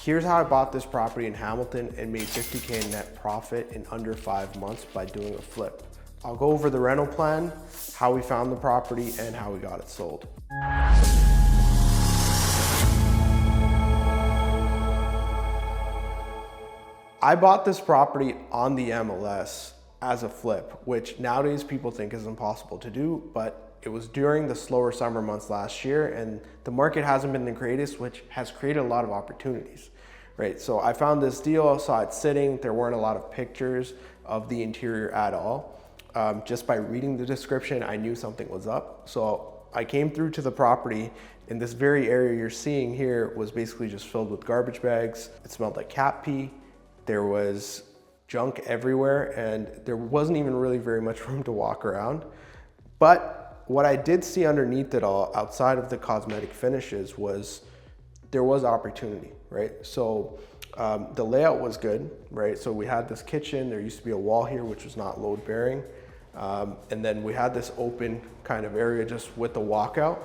Here's how I bought this property in Hamilton and made 50K in net profit in under 5 months by doing a flip. I'll go over the rental plan, how we found the property, and how we got it sold. I bought this property on the MLS as a flip, which nowadays people think is impossible to do, but it was during the slower summer months last year, and the market hasn't been the greatest, which has created a lot of opportunities, right? So I found this deal, saw it sitting. There weren't a lot of pictures of the interior at all. Just by reading the description, I knew something was up. So I came through to the property, and this very area you're seeing here was basically just filled with garbage bags. It smelled like cat pee. There was junk everywhere, and there wasn't even really very much room to walk around. But what I did see underneath it all, outside of the cosmetic finishes, was there was opportunity, right? So the layout was good, right? So we had this kitchen. There used to be a wall here, which was not load bearing. And then we had this open kind of area just with the walkout.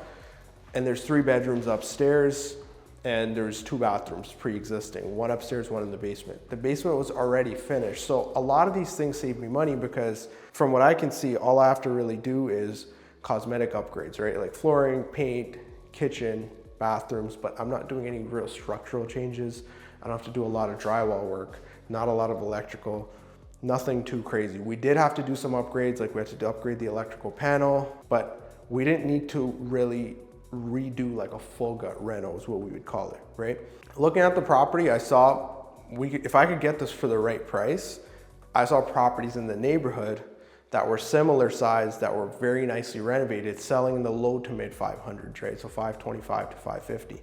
And there's 3 bedrooms upstairs, and there's 2 bathrooms pre-existing, one upstairs, one in the basement. The basement was already finished. So a lot of these things save me money because from what I can see, all I have to really do is cosmetic upgrades, right? Like flooring, paint, kitchen, bathrooms, but I'm not doing any real structural changes. I don't have to do a lot of drywall work, not a lot of electrical, nothing too crazy. We did have to do some upgrades, like we had to upgrade the electrical panel, but we didn't need to really redo like a full gut reno is what we would call it, right? Looking at the property, I saw if I could get this for the right price, I saw properties in the neighborhood that were similar size, that were very nicely renovated, selling in the low to mid 500s, right? So 525 to 550.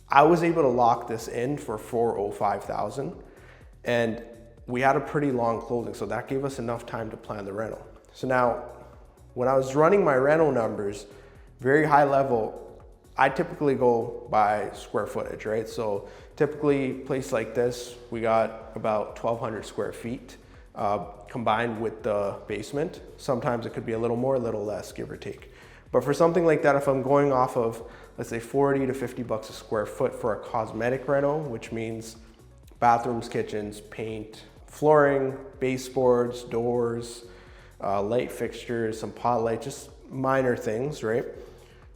I was able to lock this in for 405,000, and we had a pretty long closing, so that gave us enough time to plan the rental. So now, when I was running my rental numbers, very high level, I typically go by square footage, right? So typically, a place like this, we got about 1,200 square feet combined with the basement. Sometimes it could be a little more, a little less, give or take. But for something like that, if I'm going off of, let's say 40 to 50 bucks a square foot for a cosmetic rental, which means bathrooms, kitchens, paint, flooring, baseboards, doors, light fixtures, some pot light, just minor things, right?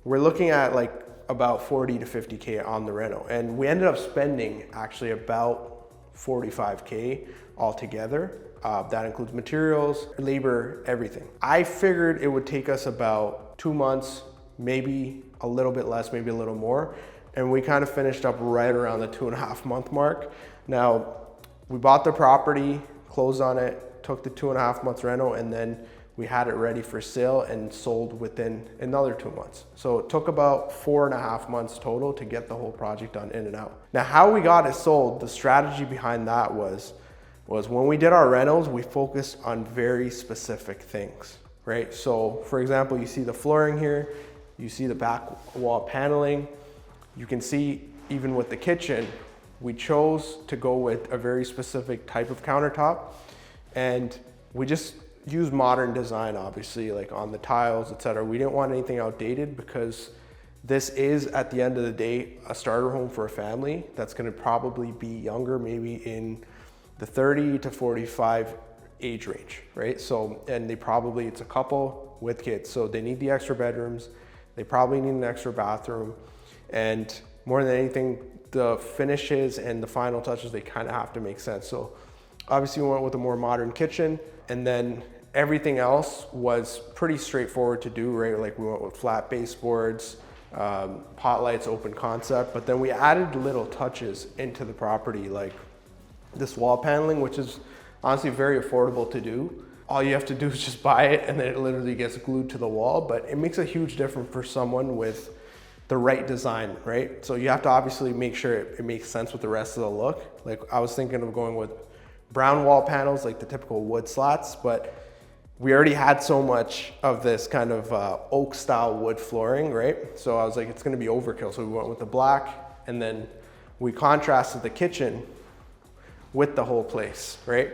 We're looking at like about 40 to 50K on the reno. And we ended up spending actually about 45K altogether. That includes materials, labor, everything. I figured it would take us about 2 months, maybe a little bit less, maybe a little more. And we kind of finished up right around the 2.5 month mark. Now, we bought the property, closed on it, took the 2.5 months reno, and then we had it ready for sale and sold within another 2 months. So it took about 4.5 months total to get the whole project done in and out. Now, how we got it sold, the strategy behind that was when we did our rentals, we focused on very specific things, right? So for example, you see the flooring here, you see the back wall paneling. You can see even with the kitchen, we chose to go with a very specific type of countertop, and we just use modern design, obviously, like on the tiles, etc. We didn't want anything outdated because this is, at the end of the day, a starter home for a family that's going to probably be younger, maybe in the 30 to 45 age range, right? So, and it's a couple with kids, so they need the extra bedrooms. They probably need an extra bathroom, and more than anything, the finishes and the final touches, they kind of have to make sense. So obviously we went with a more modern kitchen, and then everything else was pretty straightforward to do, right? Like we went with flat baseboards, pot lights, open concept, but then we added little touches into the property, like this wall paneling, which is honestly very affordable to do. All you have to do is just buy it, and then it literally gets glued to the wall, but it makes a huge difference for someone with the right design, right? So you have to obviously make sure it makes sense with the rest of the look. Like I was thinking of going with brown wall panels, like the typical wood slats, but we already had so much of this kind of oak style wood flooring, right? So I was like, it's gonna be overkill. So we went with the black, and then we contrasted the kitchen with the whole place, right?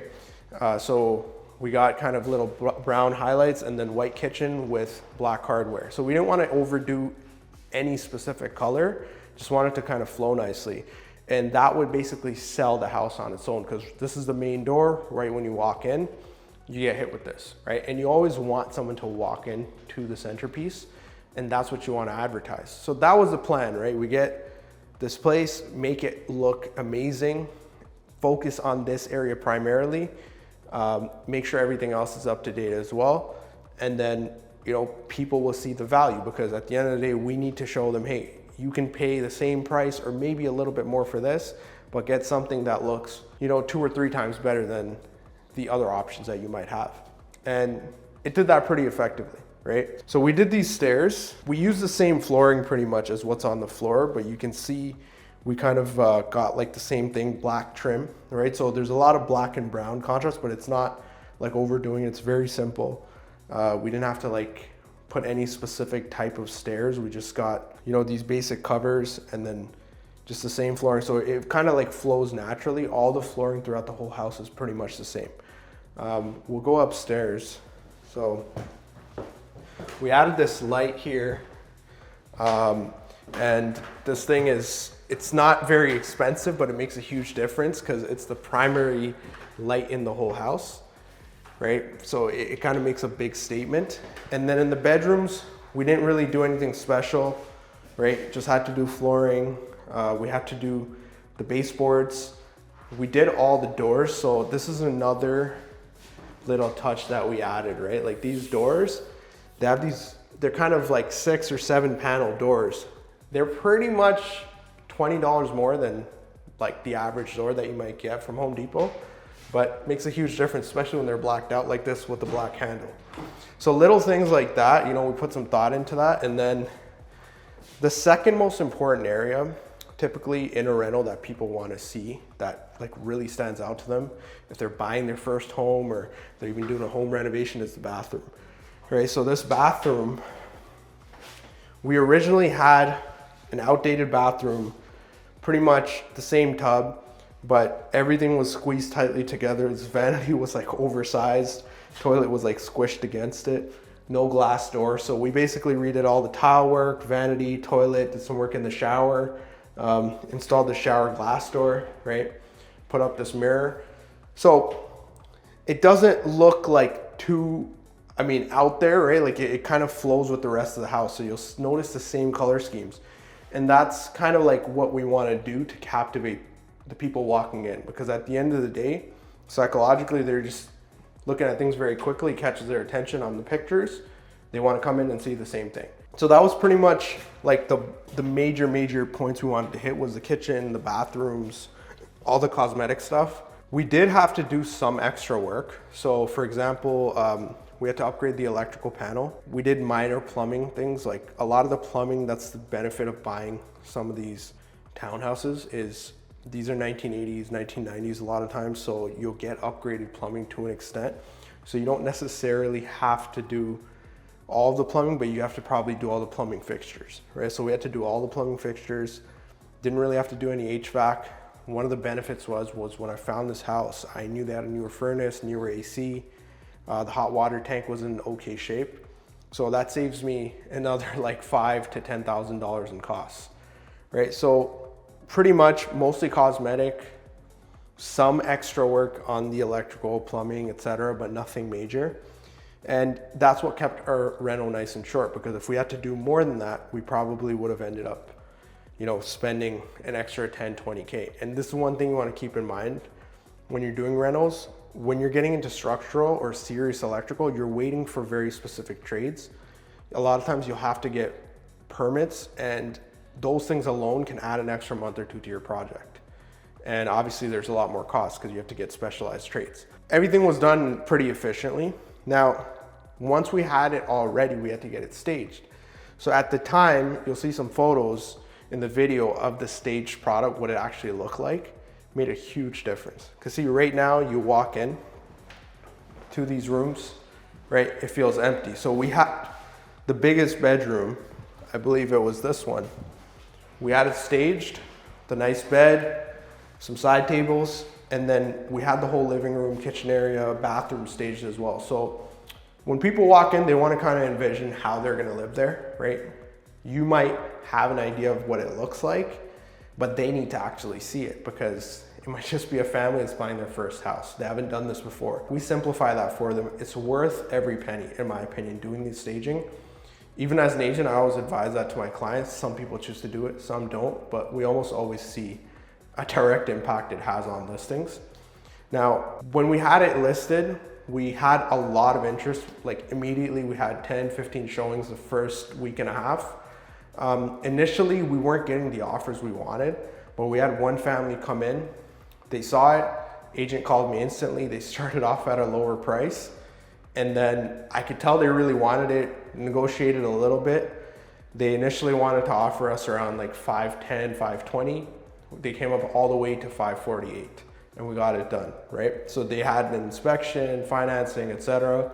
So we got kind of little brown highlights and then white kitchen with black hardware. So we didn't want to overdo any specific color, just wanted to kind of flow nicely. And that would basically sell the house on its own, because this is the main door. Right when you walk in, you get hit with this, right? And you always want someone to walk in to the centerpiece, and that's what you want to advertise. So that was the plan, right? We get this place, make it look amazing, focus on this area primarily, make sure everything else is up to date as well. And then, you know, people will see the value, because at the end of the day, we need to show them, hey, you can pay the same price or maybe a little bit more for this, but get something that looks, you know, 2 or 3 times better than the other options that you might have. And it did that pretty effectively, right? So we did these stairs. We used the same flooring pretty much as what's on the floor, but you can see we kind of got like the same thing, black trim, right? So there's a lot of black and brown contrast, but it's not like overdoing it. It's very simple. We didn't have to like put any specific type of stairs. We just got, you know, these basic covers and then just the same flooring. So it kind of like flows naturally. All the flooring throughout the whole house is pretty much the same. We'll go upstairs. So we added this light here. And this thing it's not very expensive, but it makes a huge difference because it's the primary light in the whole house, right? So it kind of makes a big statement. And then in the bedrooms, we didn't really do anything special, right? Just had to do flooring. We had to do the baseboards. We did all the doors. So this is another little touch that we added, right? Like these doors, they're kind of like 6 or 7 panel doors. They're pretty much $20 more than like the average door that you might get from Home Depot, but makes a huge difference, especially when they're blacked out like this with the black handle. So little things like that, you know, we put some thought into that. And then the second most important area, typically in a rental that people want to see that like really stands out to them if they're buying their first home or they're even doing a home renovation, is the bathroom, right? So this bathroom, we originally had an outdated bathroom, pretty much the same tub, but everything was squeezed tightly together. This vanity was like oversized, toilet was like squished against it, no glass door. So we basically redid all the tile work, vanity, toilet, did some work in the shower, installed the shower glass door, right? Put up this mirror. So it doesn't look like too, out there, right? Like it kind of flows with the rest of the house. So you'll notice the same color schemes. And that's kind of like what we want to do to captivate the people walking in, because at the end of the day, psychologically, they're just looking at things very quickly, catches their attention on the pictures. They want to come in and see the same thing. So that was pretty much like the major points we wanted to hit was the kitchen, the bathrooms, all the cosmetic stuff. We did have to do some extra work. So for example, we had to upgrade the electrical panel. We did minor plumbing things. Like a lot of the plumbing, that's the benefit of buying some of these townhouses, is these are 1980s, 1990s a lot of times. So you'll get upgraded plumbing to an extent. So you don't necessarily have to do all of the plumbing, but you have to probably do all the plumbing fixtures, right? So we had to do all the plumbing fixtures. Didn't really have to do any HVAC. One of the benefits was when I found this house, I knew they had a newer furnace, newer AC. The hot water tank was in okay shape. So that saves me another like $5,000 to $10,000 in costs, right? So pretty much mostly cosmetic, some extra work on the electrical, plumbing, etc., but nothing major. And that's what kept our reno nice and short, because if we had to do more than that, we probably would have ended up, you know, spending an extra 10, 20K. And this is one thing you want to keep in mind when you're doing rentals. When you're getting into structural or serious electrical, you're waiting for very specific trades. A lot of times you'll have to get permits, and those things alone can add an extra month or two to your project. And obviously there's a lot more costs because you have to get specialized trades. Everything was done pretty efficiently. Now, once we had it all ready, we had to get it staged. So at the time, you'll see some photos in the video of the staged product, what it actually looked like. Made a huge difference. Because see, right now you walk in to these rooms, right? It feels empty. So we had the biggest bedroom, I believe it was this one. We had it staged, the nice bed, some side tables, and then we had the whole living room, kitchen area, bathroom staged as well. So when people walk in, they want to kind of envision how they're going to live there, right? You might have an idea of what it looks like, but they need to actually see it because it might just be a family that's buying their first house. They haven't done this before. We simplify that for them. It's worth every penny, in my opinion, doing the staging. Even as an agent, I always advise that to my clients. Some people choose to do it, some don't, but we almost always see a direct impact it has on listings. Now, when we had it listed, we had a lot of interest. Like immediately we had 10, 15 showings the first week and a half. Initially, we weren't getting the offers we wanted, but we had one family come in. They saw it, agent called me instantly. They started off at a lower price. And then I could tell they really wanted it, negotiated a little bit. They initially wanted to offer us around like 510, 520. They came up all the way to 548 and we got it done, right? So they had an inspection, financing, etc.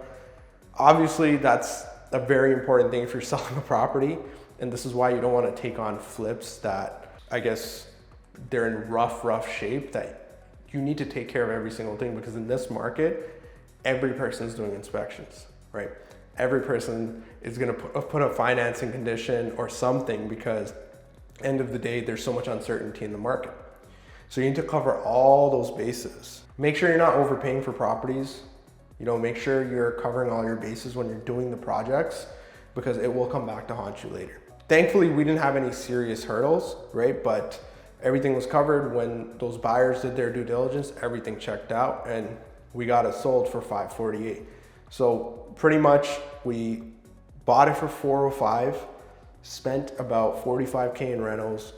Obviously, that's a very important thing if you're selling a property. And this is why you don't want to take on flips that, I guess, they're in rough shape, that you need to take care of every single thing, because in this market, every person is doing inspections, right? Every person is going to put a financing condition or something, because end of the day, there's so much uncertainty in the market. So you need to cover all those bases. Make sure you're not overpaying for properties. Make sure you're covering all your bases when you're doing the projects, because it will come back to haunt you later. Thankfully, we didn't have any serious hurdles, right? But everything was covered. When those buyers did their due diligence, everything checked out and we got it sold for 548. So pretty much we bought it for 405, spent about 45K in renos.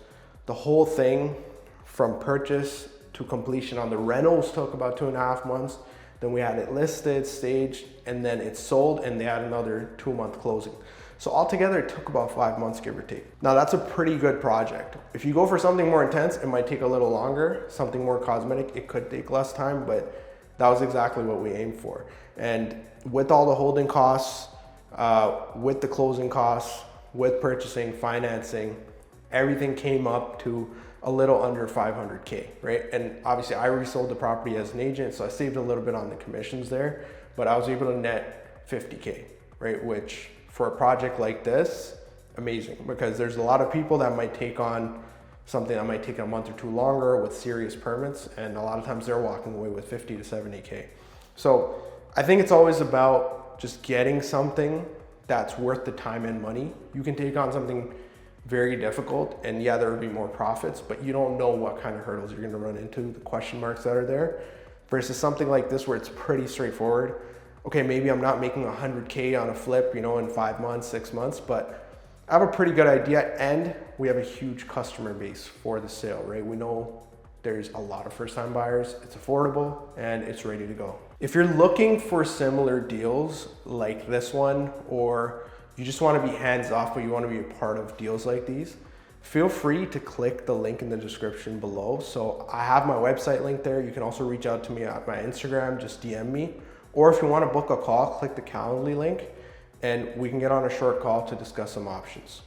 The whole thing from purchase to completion on the rentals took about 2.5 months. Then we had it listed, staged, and then it sold, and they had another 2-month closing. So altogether, it took about 5 months, give or take. Now that's a pretty good project. If you go for something more intense, it might take a little longer. Something more cosmetic, it could take less time, but that was exactly what we aimed for. And with all the holding costs, with the closing costs, with purchasing, financing, everything came up to a little under 500K, right? And obviously I resold the property as an agent, so I saved a little bit on the commissions there, but I was able to net 50K, right? Which for a project like this, amazing, because there's a lot of people that might take on something that might take a month or two longer with serious permits, and a lot of times they're walking away with 50 to 70K. So I think it's always about just getting something that's worth the time and money. You can take on something very difficult, and yeah, there will be more profits, but you don't know what kind of hurdles you're going to run into, the question marks that are there, versus something like this where it's pretty straightforward. Okay, maybe I'm not making 100K on a flip, in 5 months, 6 months, but I have a pretty good idea, and we have a huge customer base for the sale, right? We know there's a lot of first-time buyers, it's affordable, and it's ready to go. If you're looking for similar deals like this one, or you just want to be hands-off, but you want to be a part of deals like these, feel free to click the link in the description below. So I have my website link there. You can also reach out to me at my Instagram, just DM me. Or if you want to book a call, click the Calendly link and we can get on a short call to discuss some options.